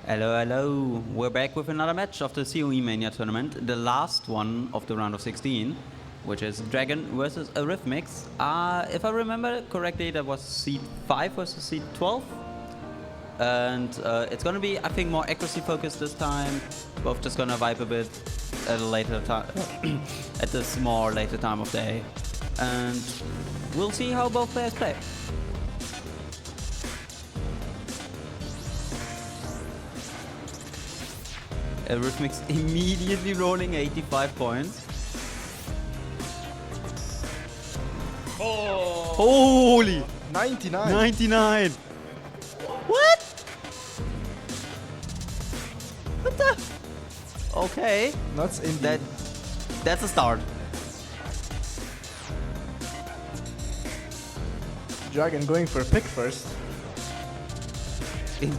Hello, hello. We're back with another match of the COE Mania Tournament, the last one of the round of 16, which is Dragon versus Arhythmix. If I remember correctly, that was seed 5 versus seed 12. And it's gonna be, I think, more accuracy focused this time. Both just gonna vibe a bit at a later time, at this more later time of day. And we'll see how both players play. Arhythmix immediately rolling 85 points. Oh! Holy! 99! 99! What? What the? Okay. Nuts indeed. That's a start. Dragon going for a pick first.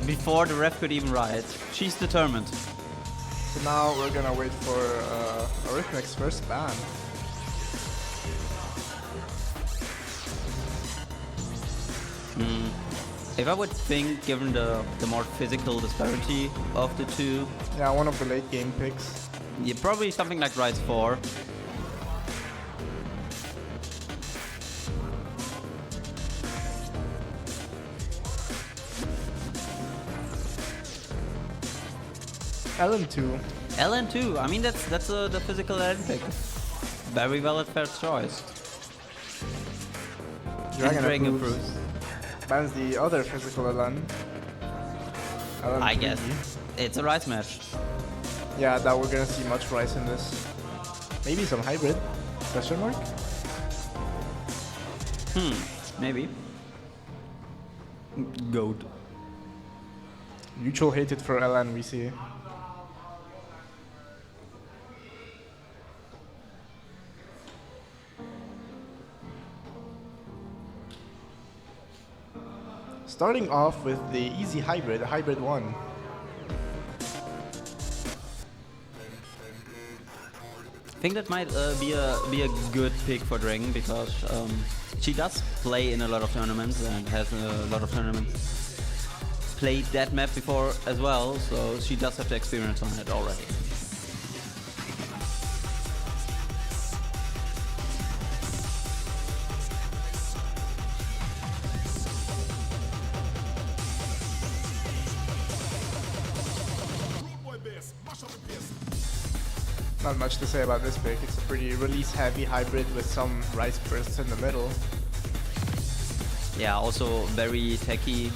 Before the ref could even ride. She's determined. So now we're gonna wait for Arhythmix first ban. If I would think, given the more physical disparity of the two, Yeah, one of the late game picks. yeah, probably something like Rise 4. LN2. LN2, I mean that's the physical LN pick. Very valid first choice. Dragon approves. approves. Bans the other physical LN. LN I guess. It's a Rise match. Yeah, that we're gonna see much Rice in this. Maybe some hybrid? Question mark? Maybe. Goat. Mutual hated for LN, we see. Starting off with the easy hybrid, hybrid 1. I think that might be a good pick for Dragon because she does play in a lot of tournaments and has a lot of tournaments played that map before as well, so she does have the experience on it already. Not much to say about this pick. It's a pretty release-heavy hybrid with some Rice bursts in the middle. Yeah, also very techy,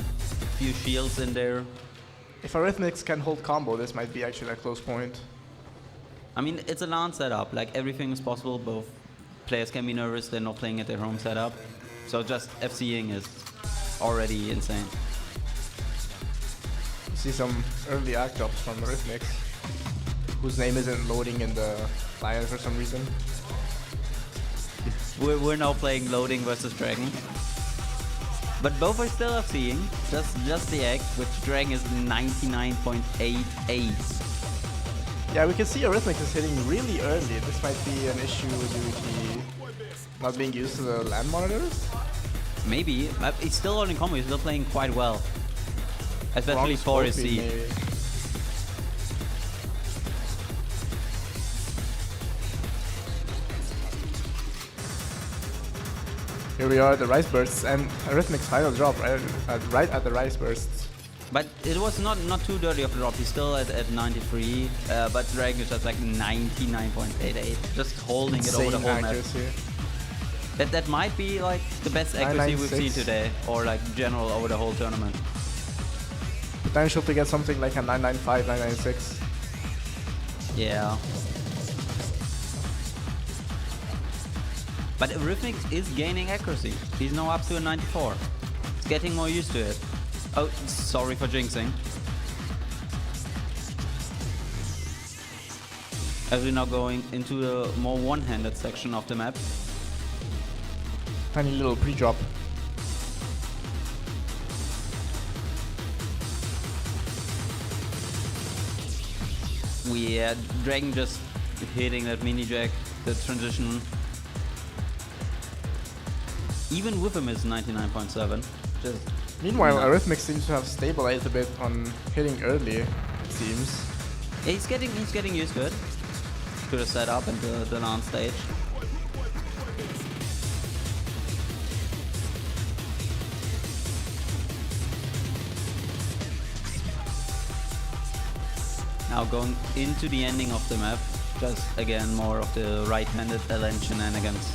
few shields in there. If Arhythmix can hold combo, this might be actually a close point. I mean, it's a LAN setup, like everything is possible. Both players can be nervous, they're not playing at their home setup. So just FCing is already insane. You see some early act ups from Arhythmix, whose name isn't loading in the client for some reason. We're now playing Loading versus Dragon. But both are still FCing, just the act, which Dragon is 99.88. Yeah, we can see Arhythmix is hitting really early. This might be an issue due to not being used to the land monitors. Maybe. He's still holding combo, he's still playing quite well. Especially for his seed. Maybe. Here we are, the Rice Bursts, and Arhythmix final drop right at the Rice Bursts. But it was not too dirty of a drop, he's still at 93, but Dragon is just like 99.88, just holding it over the whole accuracy. map. That might be like the best accuracy we've seen today, or like general over the whole tournament. Potential to get something like a 995, 996. Yeah. But Arhythmix is gaining accuracy. He's now up to a 94. He's getting more used to it. Oh, sorry for jinxing. As we're now going into the more one-handed section of the map. Tiny little pre-drop. We had Dragon just hitting that mini jack, the transition. Even with him is 99.7. Just Meanwhile, No. Arhythmix seems to have stabilized a bit on hitting early, it seems. Yeah, he's getting used to it. To the setup and the launch stage. Now going into the ending of the map, just again more of the right-handed LN shenanigans.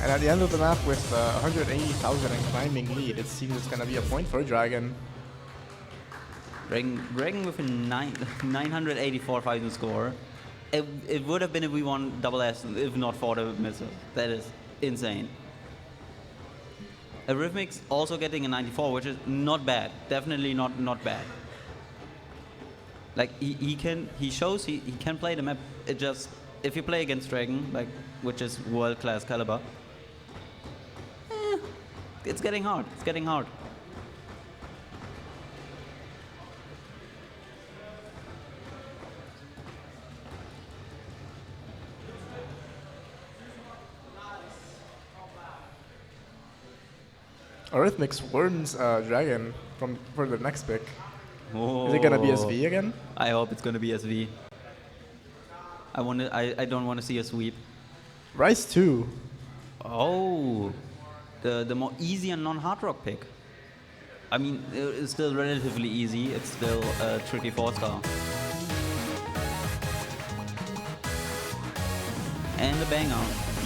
And at the end of the map with 180,000 and climbing lead, it seems it's gonna be a point for Dragon. Dragon with a 984,000 score. It would have been if we won double S, if not for the missiles. That is insane. Arhythmix also getting a 94, which is not bad. Definitely not bad. Like he shows he can play the map. It just, if you play against Dragon, like, which is world-class caliber, it's getting hard. It's getting hard. Arhythmix warns Dragon for the next pick. Oh. Is it gonna be SV again? I hope it's gonna be SV. I don't want to see a sweep. Rise 2. Oh, the more easy and non-hard rock pick. I mean, it's still relatively easy. It's still a tricky 4-star. And a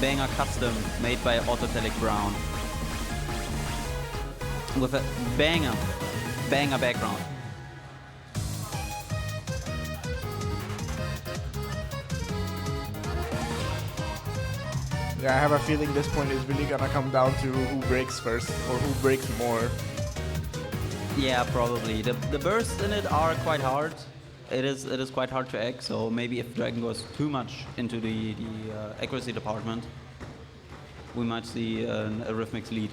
banger custom made by Autotelic Brown. With a banger background. Yeah, I have a feeling this point is really gonna come down to who breaks first or who breaks more. Yeah, probably. The bursts in it are quite hard. It is quite hard to egg, so maybe if Dragon goes too much into the accuracy department, we might see a Arhythmix lead.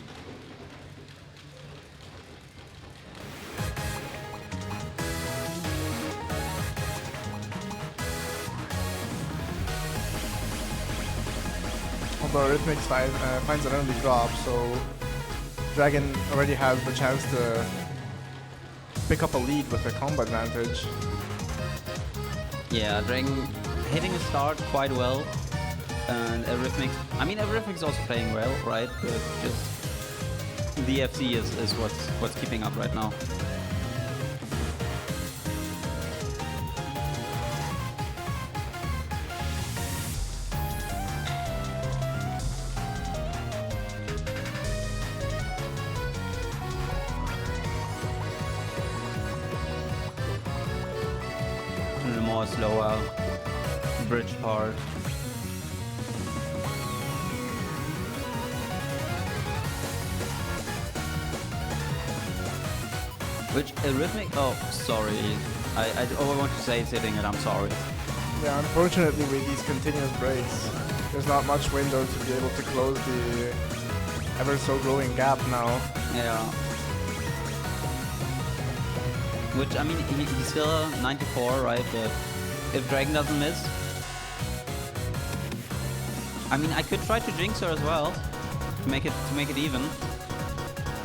Although Arhythmix finds an early drop, so Dragon already has the chance to pick up a lead with a combo advantage. Yeah, Dragon hitting a start quite well, and Arhythmix. I mean, Arhythmix is also playing well, right? But just the FC is what's keeping up right now. More slower bridge part. Which Arhythmix? Oh, sorry. I want to say it's hitting it. I'm sorry. Yeah, unfortunately with these continuous breaks, there's not much window to be able to close the ever so growing gap now. Yeah. Which, I mean, he's still 94, right? But if Dragon doesn't miss, I mean, I could try to jinx her as well to make it even.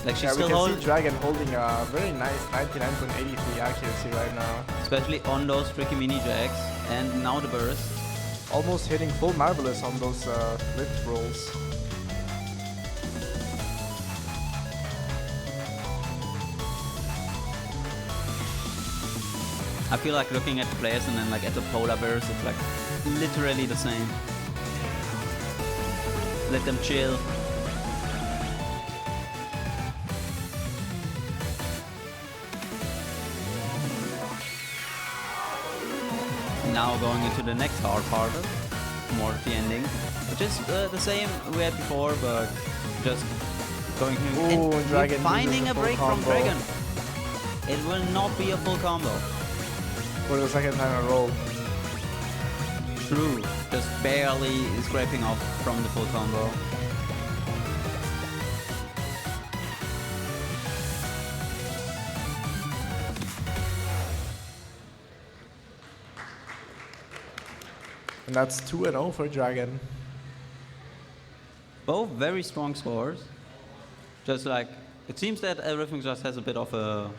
Like, she's still we can holding, see Dragon holding a very nice 99.83 accuracy right now. especially on those tricky mini jacks, and now the burst. Almost hitting full marvelous on those lift rolls. I feel like looking at the players and then like at the polar bears, it's like literally the same. Let them chill. Now going into the next hard part, more of the ending, which is the same we had before, but just going and Dragon finding uses a full break from combo. Dragon. It will not be a full combo. For the second time in a row. True, just barely scraping off from the full combo. And that's 2-0 for Dragon. Both very strong scores. Just like It seems that Arhythmix just has a bit of a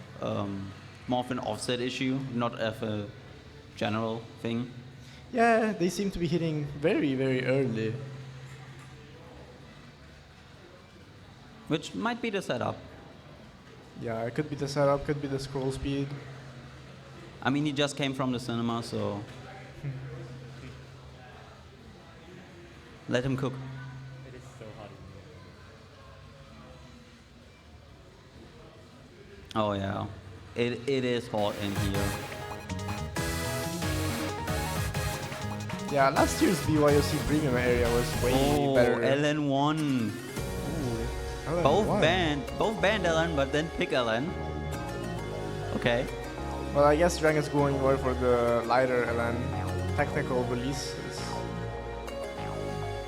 more of an offset issue, not of a general thing. Yeah, they seem to be hitting very, very early. Which might be the setup. Yeah, it could be the setup, could be the scroll speed. I mean, he just came from the cinema, so let him cook. It is so hot in here. Oh yeah, it is hot in here. Yeah, last year's BYOC premium area was way better. LN won. Ooh, LN Both won. banned LN, but then pick LN. Okay. Well, I guess Dragon's going more for the lighter LN technical releases.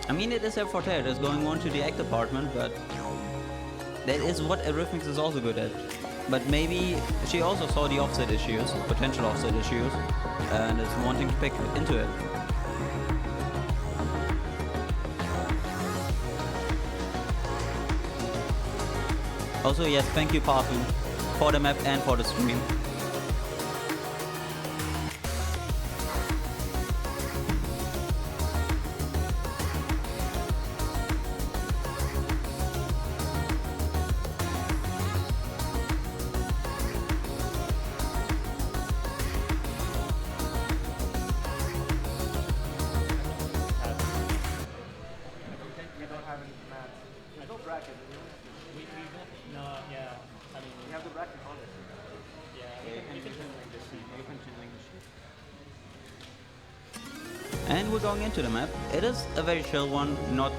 I mean, it is her forte. It is going on to the act department, but that is what Arhythmix is also good at. But maybe she also saw the offset issues, potential offset issues, and is wanting to pick into it. Also, yes, thank you, Parfu, for the map and for the stream. We don't have any mats. There's no bracket. We don't, no, yeah. I mean, We have the bracket on it. yeah, we can link this sheet. And we're going into the map. It is a very chill one, not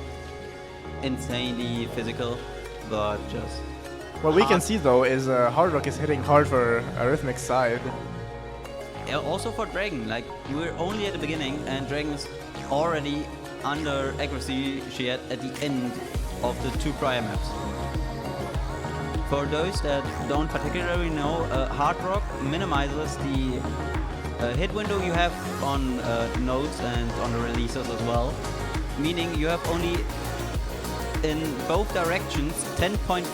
insanely physical, but just... What we can hard. see though is Hard Rock is hitting hard for Arhythmix side. Yeah, also for Dragon, like, we're only at the beginning, and Dragon is already under accuracy she had at the end of the two prior maps. For those that don't particularly know, Hard Rock minimizes the hit window you have on nodes and on the releases as well, meaning you have only in both directions 10.5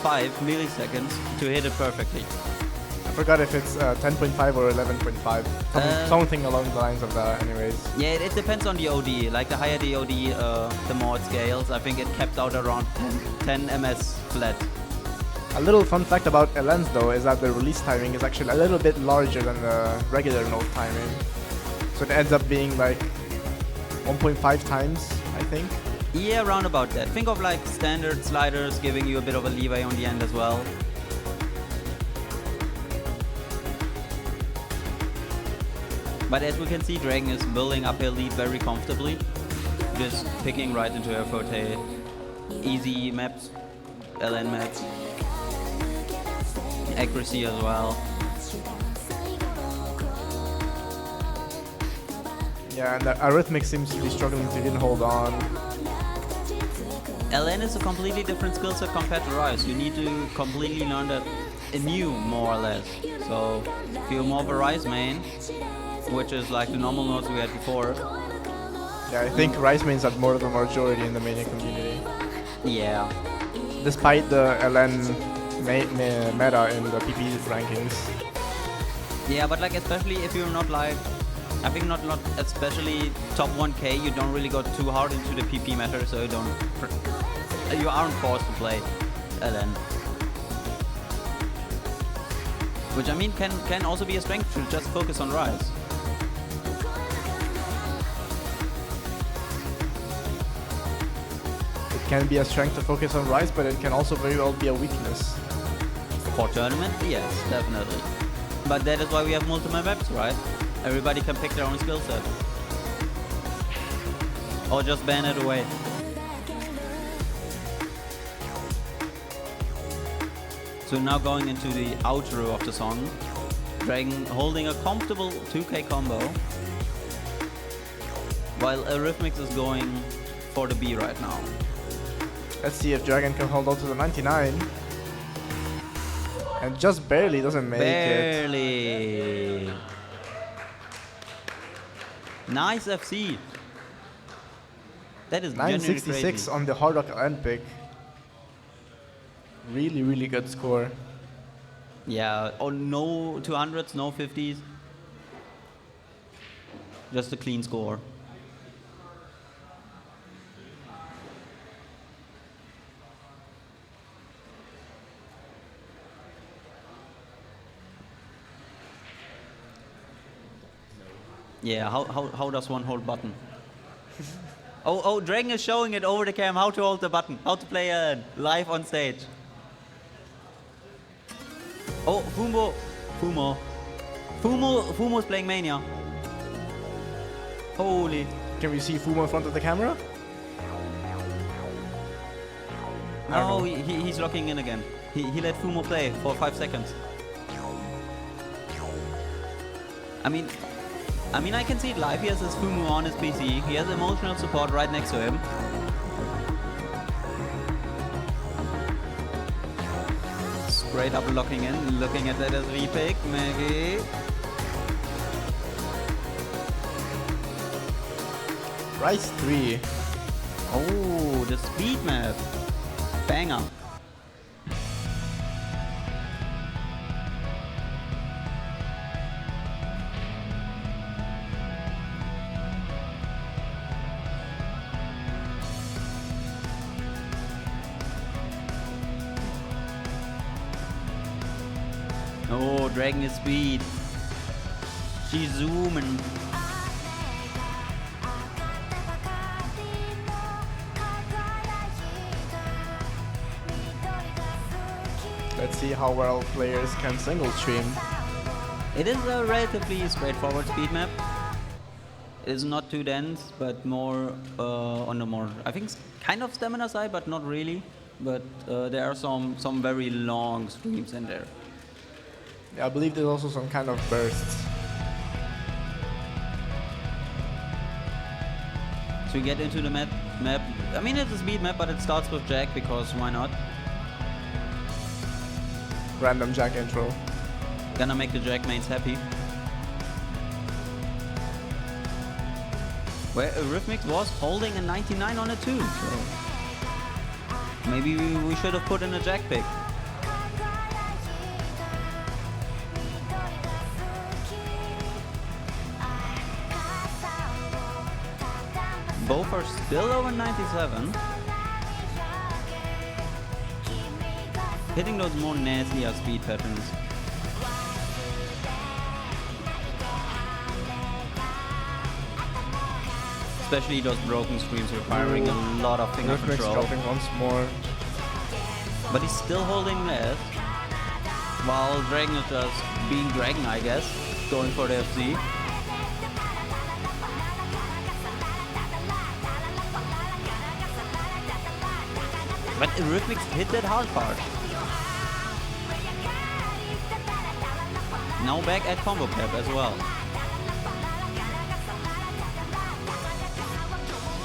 milliseconds to hit it perfectly. I forgot if it's 10.5 or 11.5. Something along the lines of that anyways. Yeah, it depends on the OD. Like the higher the OD, the more it scales. I think it capped out around 10 ms flat. A little fun fact about LNs though is that the release timing is actually a little bit larger than the regular node timing. So it ends up being like 1.5 times, I think. Yeah, around about that. Think of like standard sliders giving you a bit of a leeway on the end as well. But as we can see, Dragon is building up her lead very comfortably. Just picking right into her forte. Easy maps, LN maps. Accuracy as well. Yeah, and the Arhythmix seems to be struggling to even hold on. LN is a completely different skill set compared to Rise. You need to completely learn that anew, more or less. So, if you're more of a Rise main, which is like the normal nodes we had before. Yeah, I think Rise mains are more of the majority in the Mania community. Yeah. Despite the LN meta in the PP rankings. Yeah, but like especially if you're not like, I think not especially top 1k, you don't really go too hard into the PP meta, so you aren't forced to play LN. Which I mean can also be a strength to just focus on Rise. It can be a strength to focus on Rise, but it can also very well be a weakness. For tournament, yes, definitely. But that is why we have multiple maps, right? Everybody can pick their own skill set. Or just ban it away. So now going into the outro of the song. Dragon holding a comfortable 2k combo. While Arhythmix is going for the B right now. Let's see if Dragon can hold on to the 99. And just barely doesn't make it. Barely. Nice FC. That is genuinely 966 crazy. on the Hard Rock LN pick. Really, really good score. Yeah, oh, no 200s, no 50s. Just a clean score. Yeah, how does one hold button? Oh, Dragon is showing it over the cam how to hold the button, how to play live on stage. Oh, Fumo's playing Mania. Holy. Can we see Fumo in front of the camera? I don't No, know. he's locking in again. He let Fumo play for 5 seconds. I mean, I can see it live. He has his Fumo on his PC. He has emotional support right next to him. Straight up locking in, looking at that as V-pick, maybe. Rise 3. Oh, the speed map. Banger. Oh, Dragon is speed. She's zooming. Let's see how well players can single stream. It is a relatively straightforward speed map. It is not too dense, but more on the more, I think, kind of stamina side, but not really. But there are some very long streams in there. Yeah, I believe there's also some kind of bursts. So we get into the map. I mean, it's a speed map, but it starts with Jack because why not? Random Jack intro. Gonna make the Jack mains happy. Where Arhythmix was holding a 99 on it too. So maybe we should have put in a Jack pick. Both are still over 97. Hitting those more nastier speed patterns. Especially those broken streams requiring a lot of finger Arhythmix control. dropping once more. But he's still holding left. While Dragon is just being Dragon, I guess. Going for the FC. But Arhythmix hit that hard part. Now back at combo cap as well.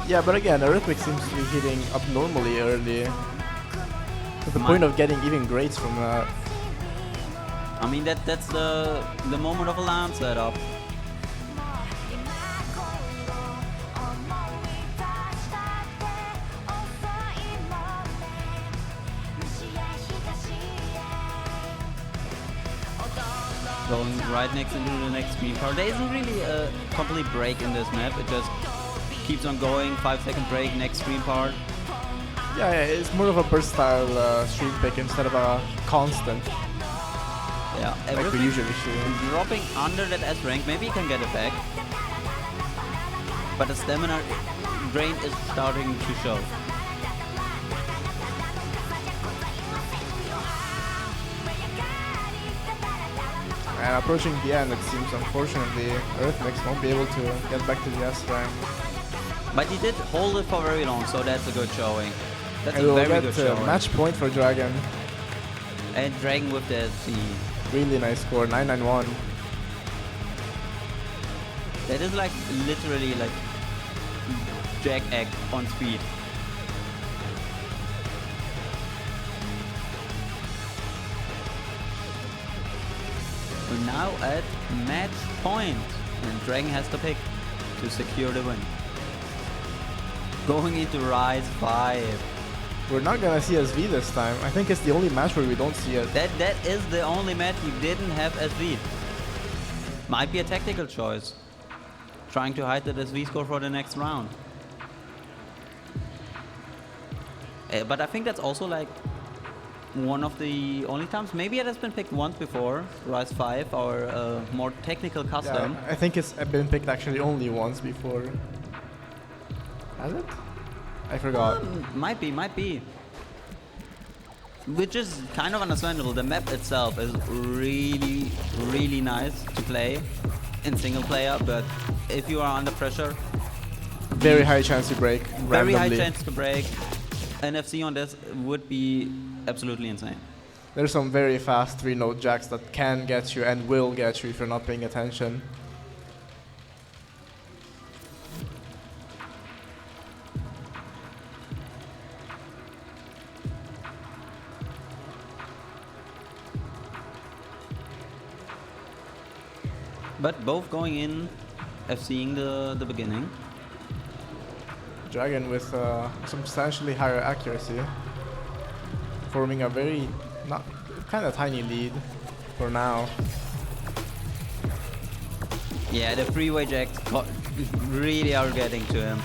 Yeah, but again, Arhythmix seems to be hitting abnormally early. To the My- point of getting even grades from that. I mean that's the moment of a LAN setup. Going right next into the next screen part. There isn't really a complete break in this map. It just keeps on going. 5-second break, next screen part. Yeah, it's more of a burst style stream pick instead of a constant, Yeah, like we everything usually see. dropping under that S rank. Maybe he can get it back. But the stamina drain is starting to show. And approaching the end, it seems unfortunately Arhythmix won't be able to get back to the S rank. But he did hold it for very long, so that's a good showing. That's And a we'll very get good showing. match point for Dragon. And Dragon with the FC. Really nice score, 991. That is like literally like Jack Egg on speed. We're now at match point, and Dragon has to pick to secure the win. Going into Rise 5. We're not gonna see SV this time. I think it's the only match where we don't see it. That is the only match you didn't have SV. Might be a tactical choice. Trying to hide that SV score for the next round. But I think that's also like one of the only times. Maybe it has been picked once before, Rise 5, our more technical custom. Yeah, I think it's been picked actually only once before. Has it? I forgot. Might be. Which is kind of understandable. The map itself is really, really nice to play in single player, but if you are under pressure, Very high chance to break very high randomly. chance to break. NFC on this would be absolutely insane. There's some very fast 3-note jacks that can get you and will get you if you're not paying attention. But both going in, FCing the beginning. Dragon with substantially higher accuracy, forming a very kind of tiny lead for now. Yeah, the freeway jacks really are getting to him.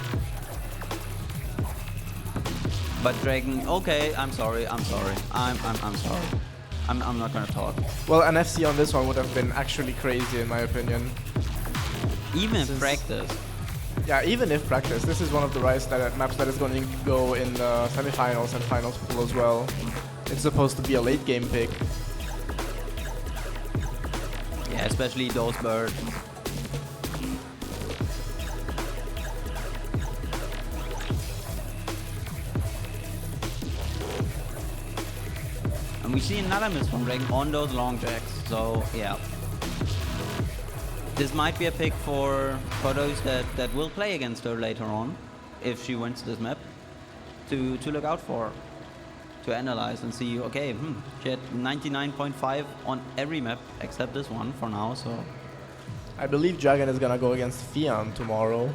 But Dragon, okay, I'm sorry. I'm sorry. I'm not gonna talk. Well, an FC on this one would have been actually crazy in my opinion. Even in Since- practice. Yeah, even if practice, this is one of the Rise maps that is going to go in the semifinals and finals pool as well. It's supposed to be a late game pick. Yeah, especially those birds. And we see another miss from Dragon on those long jacks, so yeah. This might be a pick for those that will play against her later on, if she wins this map, to look out for, to analyze and see, okay, she had 99.5 on every map except this one for now, so. I believe Dragon is gonna go against Fion tomorrow.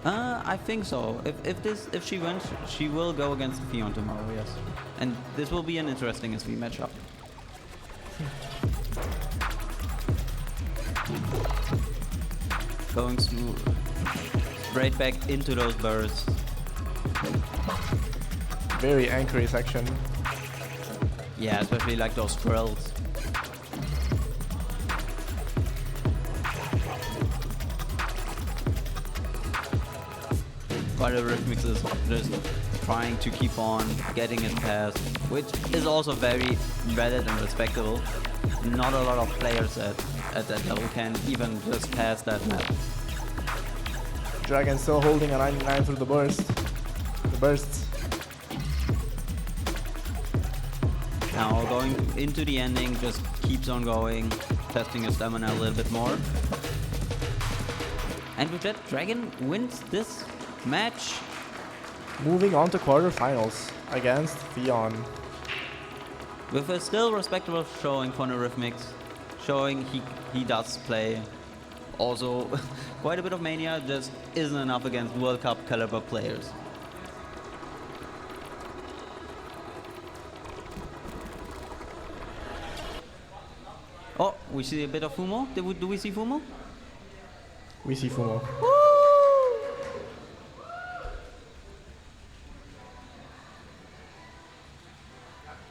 I think so. If she wins, she will go against Fion tomorrow, yes. And this will be an interesting SV matchup. Going straight back into those bursts. Very anchory section. Yeah, especially like those drills. But Arhythmix is just trying to keep on getting it past, which is also very valid and respectable. Not a lot of players at that level can even just pass that map. Dragon still holding a 99 through the burst. The bursts. Now going into the ending, just keeps on going, testing his stamina a little bit more. And with that, Dragon wins this match. Moving on to quarterfinals against Fion. With a still respectable showing for Arhythmix, showing he does play. Also, quite a bit of Mania, just isn't enough against World Cup caliber players. Oh, we see a bit of Fumo. Do we see Fumo? We see Fumo.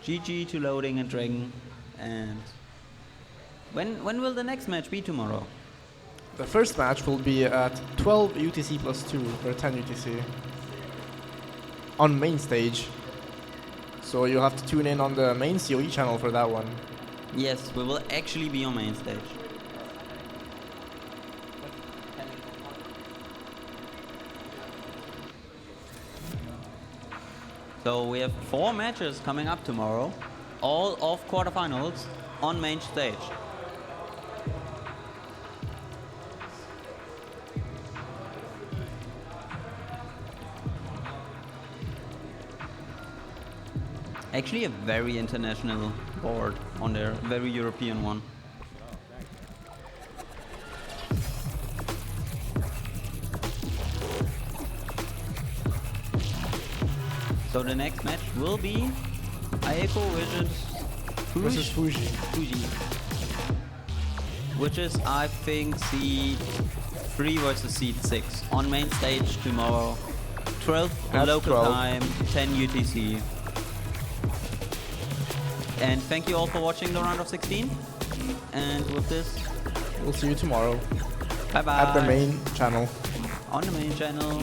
GG to Loading and Dragon. And when will the next match be tomorrow? The first match will be at 12 UTC plus 2, or 10 UTC. On main stage. So you'll have to tune in on the main COE channel for that one. Yes, we will actually be on main stage. So we have 4 matches coming up tomorrow, all of quarterfinals on main stage. Actually a very international board on there, very European one. So the next match will be Aeko Versus Fuji. Fuji. Which is, I think, seed 3 versus seed 6 on main stage tomorrow. 12 At local 12. time, 10 UTC. And thank you all for watching the round of 16. And with this, We'll see you tomorrow bye bye. at the main channel. On the main channel.